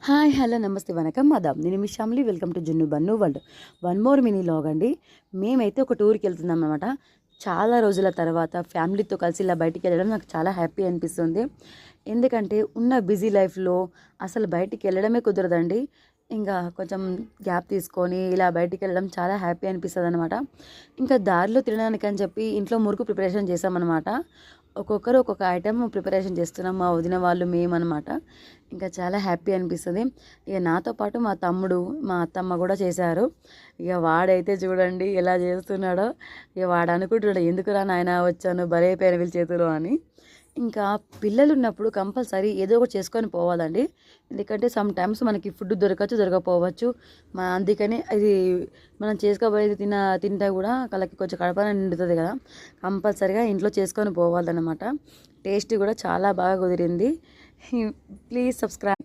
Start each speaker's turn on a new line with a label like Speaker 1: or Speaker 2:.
Speaker 1: Hi hello నమస్తే వనకం madam నేను మీ family welcome to Junnu Bunnu world. One more mini vlog అండి. మేమైతే ఒక టూర్కి వెళ్తున్నాం అనమాట. చాలా రోజుల తర్వాత ఫ్యామిలీతో కలిసి ఇలా బయటికి వెళ్ళడం నాకు చాలా హ్యాపీ అనిపిస్తుంది. ఎందుకంటే ఉన్న బిజీ లైఫ్లో అసలు బయటికి వెళ్ళడమే కుదరదండి. ఇంకా కొంచెం గ్యాప్ తీసుకొని ఇలా బయటికి వెళ్ళడం చాలా హ్యాపీ అనిపిస్తుంది అనమాట. ఇంకా దారిలో తినడానికి అని చెప్పి ఇంట్లో మురుకు ప్రిపరేషన్ చేసామన్నమాట. ఒక్కొక్కరు ఒక్కొక్క ఐటెం ప్రిపరేషన్ చేస్తున్నాం, మా వదిన వాళ్ళు మేమన్నమాట. ఇంకా చాలా హ్యాపీ అనిపిస్తుంది. ఇక నాతో పాటు మా తమ్ముడు మా అత్తమ్మ కూడా చేశారు. ఇక వాడైతే చూడండి ఎలా చేస్తున్నాడో. ఇక వాడు అనుకుంటున్నాడు, ఎందుకురా నాయన వచ్చాను భలే పేరు వీళ్ళ చేతులు అని. ఇంకా పిల్లలు ఉన్నప్పుడు కంపల్సరీ ఏదో ఒకటి చేసుకొని పోవాలండి. ఎందుకంటే సమ్ టైమ్స్ మనకి ఫుడ్ దొరకపోవచ్చు. అందుకని ఇది మనం చేసుకోబోయేది తింటే కూడా వాళ్ళకి కొంచెం కడపన నిండుతుంది కదా. కంపల్సరీగా ఇంట్లో చేసుకొని పోవాలన్నమాట. టేస్ట్ కూడా చాలా బాగా కుదిరింది. Please subscribe.